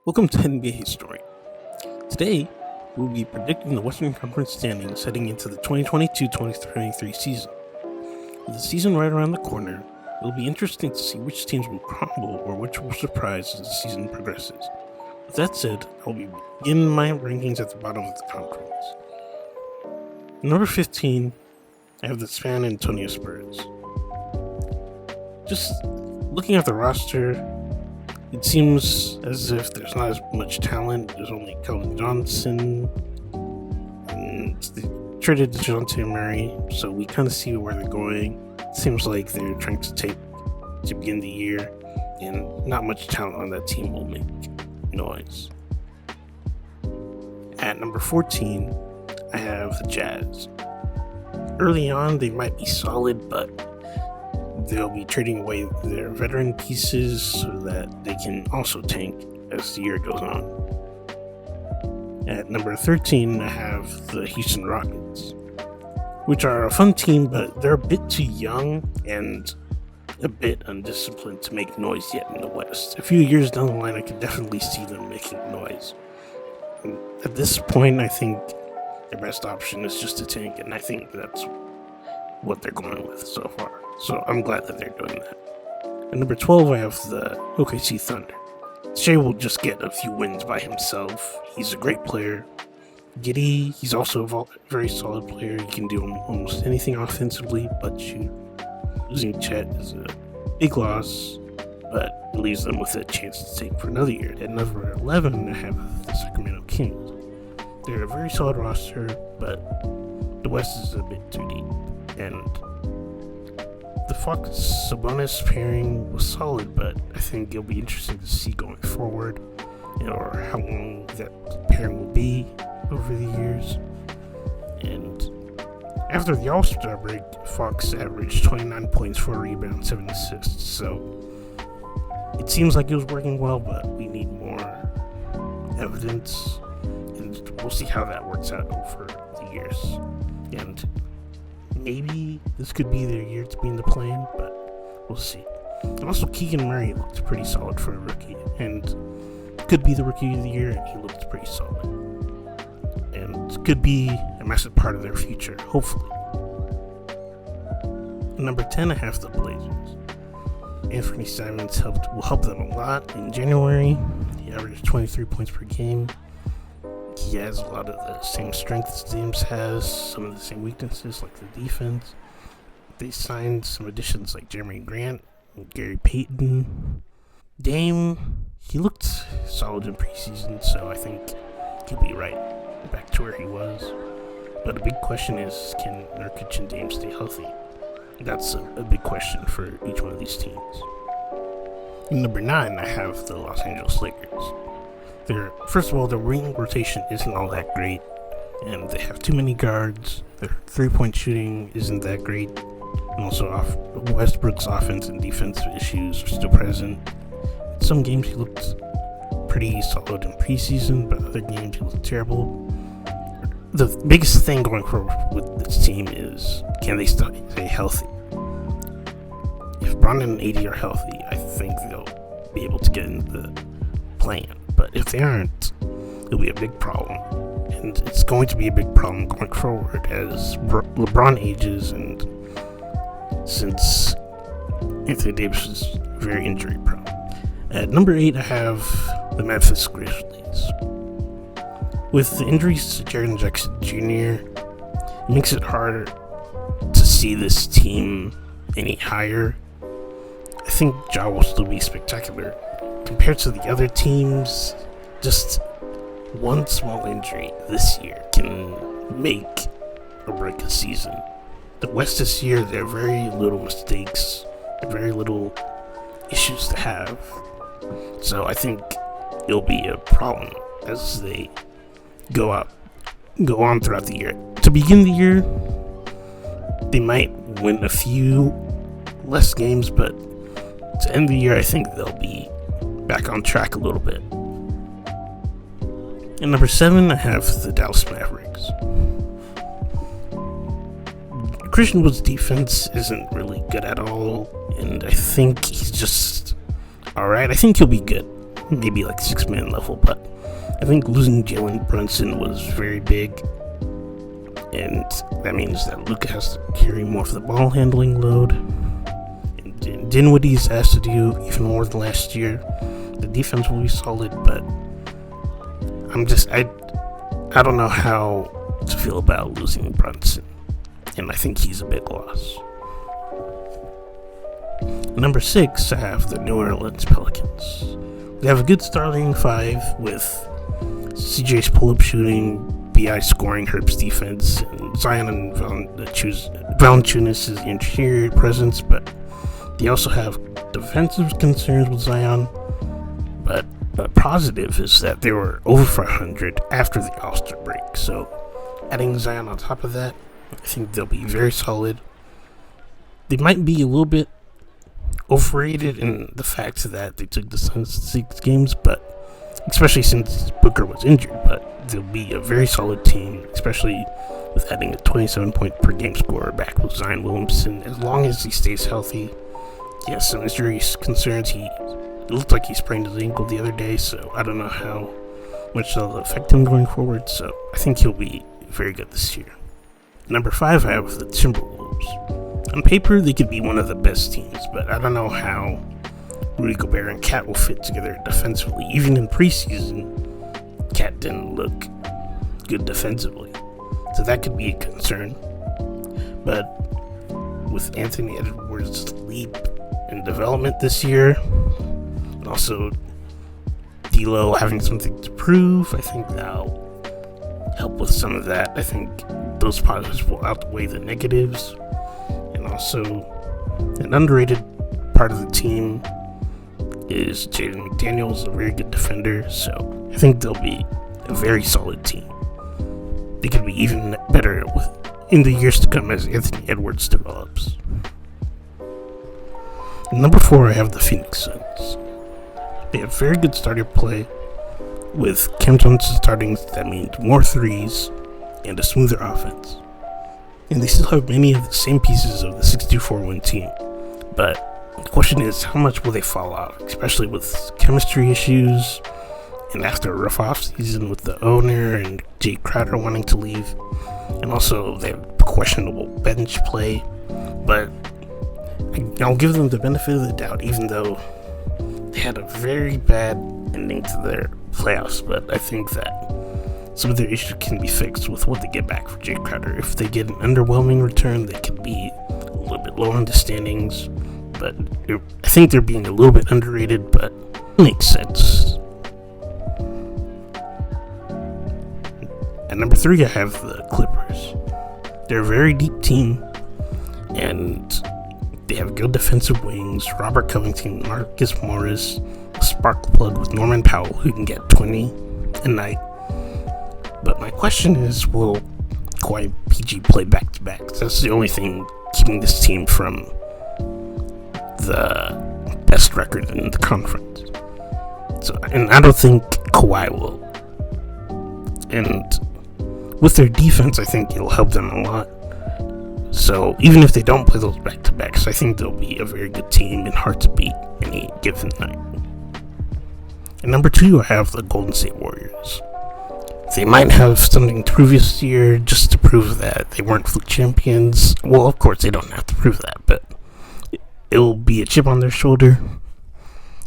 Welcome to NBA History. Today, we'll be predicting the Western Conference standings heading into the 2022-2023 season. With the season right around the corner, it'll be interesting to see which teams will crumble or which will surprise as the season progresses. With that said, I'll be beginning my rankings at the bottom of the conference. Number 15, I have the San Antonio Spurs. Just looking at the roster, it seems as if there's not as much talent. There's only Calvin Johnson, and they traded DeJounte Murray, so we kind of see where they're going. It seems like they're trying to begin the year, and not much talent on that team will make noise. At number 14, I have the Jazz. Early on, they might be solid, but they'll be trading away their veteran pieces so that they can also tank as the year goes on. At number 13, I have the Houston Rockets, which are a fun team, but they're a bit too young and a bit undisciplined to make noise yet in the West. A few years down the line, I could definitely see them making noise. And at this point, I think their best option is just to tank, and I think that's what they're going with so far. So I'm glad that they're doing that. At number 12, I have the OKC Thunder. Shea will just get a few wins by himself. He's a great player. Giddy, he's also a very solid player. He can do almost anything offensively but shoot. Losing Chet is a big loss, but it leaves them with a chance to take for another year. At number 11, I have the Sacramento Kings. They're a very solid roster, but the West is a bit too deep. And the Fox-Sabonis pairing was solid, but I think it'll be interesting to see going forward, or how long that pairing will be over the years. And after the All-Star break, Fox averaged 29 points, 4 rebounds, 7 assists. So it seems like it was working well, but we need more evidence, and we'll see how that works out over the years. And maybe this could be their year to be in the play-in, but we'll see. And also, Keegan Murray looked pretty solid for a rookie, and could be the rookie of the year, and he looked pretty solid. And could be a massive part of their future, hopefully. At number 10, I have the Blazers. Anthony Simons will help them a lot in January. He averaged 23 points per game. He has a lot of the same strengths James has, some of the same weaknesses like the defense. They signed some additions like Jeremy Grant and Gary Payton. Dame, he looked solid in preseason, so I think he'll be right back to where he was. But a big question is, can Nurkic and Dame stay healthy? That's a big question for each one of these teams. In number 9, I have the Los Angeles Lakers. First of all, their wing rotation isn't all that great, and they have too many guards. Their three-point shooting isn't that great, and also Westbrook's offense and defense issues are still present. In some games he looked pretty solid in preseason, but other games he looked terrible. The biggest thing going forward with this team is, can they stay healthy? If Bron and AD are healthy, I think they'll be able to get into the play-in. But if they aren't, it'll be a big problem. And it's going to be a big problem going forward as LeBron ages, and since Anthony Davis is very injury prone. At number 8, I have the Memphis Grizzlies. With the injuries to Jaren Jackson Jr., it makes it harder to see this team any higher. I think Ja will still be spectacular. Compared to the other teams, just one small injury this year can make or break a season. The West this year, there are very little mistakes, very little issues to have. So I think it'll be a problem as they go on throughout the year. To begin the year, they might win a few less games, but to end the year, I think they'll be back on track a little bit. At number 7, I have the Dallas Mavericks. Christian Wood's defense isn't really good at all, and I think he's just alright. I think he'll be good, maybe like 6-man level, but I think losing Jalen Brunson was very big, and that means that Luka has to carry more of the ball handling load, and Dinwiddie's asked to do even more than last year. The defense will be solid, but I don't know how to feel about losing Brunson, and I think he's a big loss. Number 6, I have the New Orleans Pelicans. They have a good starting 5 with CJ's pull-up shooting, BI scoring, Herb's defense, and Zion and Valanciunas' interior presence, but they also have defensive concerns with Zion. But positive is that they were over 500 after the All-Star break, so adding Zion on top of that, I think they'll be very solid. They might be a little bit overrated in the fact that they took the Suns to 6 games, but especially since Booker was injured, but they'll be a very solid team, especially with adding a 27 point per game scorer back with Zion Williamson, as long as he stays healthy. He has some injury concerns. It looked like he sprained his ankle the other day, so I don't know how much that'll affect him going forward, so I think he'll be very good this year. Number 5, I have the Timberwolves. On paper, they could be one of the best teams, but I don't know how Rudy Gobert and Cat will fit together defensively. Even in preseason, Cat didn't look good defensively, so that could be a concern. But with Anthony Edwards' leap in development this year, and also D'Lo having something to prove, I think that'll help with some of that. I think those positives will outweigh the negatives. And also, an underrated part of the team is Jaden McDaniels, a very good defender, so I think they'll be a very solid team. They could be even better in the years to come as Anthony Edwards develops. Number 4, I have the Phoenix Suns. They have very good starter play with Cam Johnson starting. That means more threes and a smoother offense. And they still have many of the same pieces of the 6-2-4-1 team. But the question is, how much will they fall out, especially with chemistry issues and after a rough offseason with the owner and Jay Crowder wanting to leave. And also, they have questionable bench play. But I'll give them the benefit of the doubt, even though they had a very bad ending to their playoffs. But I think that some of their issues can be fixed with what they get back for Jay Crowder. If they get an underwhelming return, they could be a little bit low on the standings. But I think they're being a little bit underrated, but it makes sense. At number 3, I have the Clippers. They're a very deep team, and they have good defensive wings. Robert Covington, Marcus Morris, a spark plug with Norman Powell, who can get 20 a night. But my question is, will Kawhi and PG play back-to-backs? That's the only thing keeping this team from the best record in the conference. And I don't think Kawhi will. And with their defense, I think it'll help them a lot. So even if they don't play those back-to-backs, I think they'll be a very good team and hard to beat any given night. And number 2, I have the Golden State Warriors. They might have something to prove this year just to prove that they weren't fluke champions. Well, of course, they don't have to prove that, but it'll be a chip on their shoulder.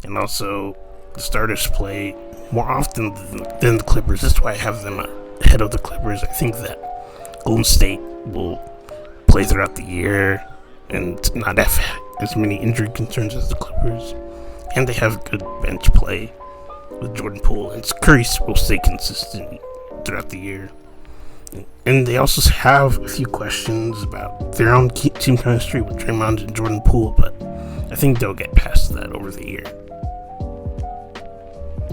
And also, the starters play more often than the Clippers. That's why I have them ahead of the Clippers. I think that Golden State will play throughout the year and not have as many injury concerns as the Clippers. And they have good bench play with Jordan Poole, and Curry will stay consistent throughout the year. And they also have a few questions about their own team chemistry with Draymond and Jordan Poole, but I think they'll get past that over the year.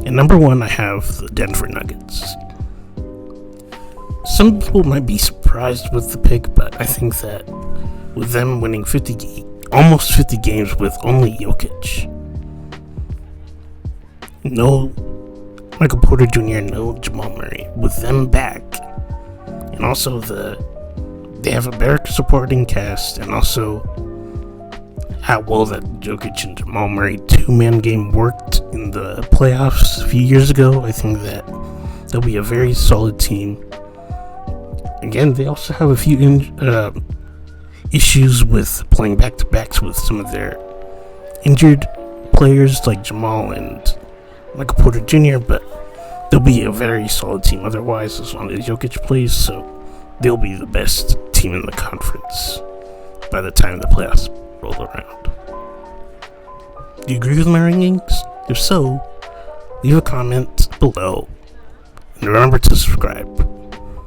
And number 1, I have the Denver Nuggets. Some people might be surprised with the pick, but I think that with them winning almost 50 games with only Jokic, no Michael Porter Jr., no Jamal Murray, with them back, and also they have a better supporting cast, and also how well that Jokic and Jamal Murray two-man game worked in the playoffs a few years ago. I think that they'll be a very solid team. Again, they also have a few issues with playing back-to-backs with some of their injured players like Jamal and Michael Porter Jr., but they'll be a very solid team otherwise as long as Jokic plays, so they'll be the best team in the conference by the time the playoffs roll around. Do you agree with my rankings? If so, leave a comment below and remember to subscribe.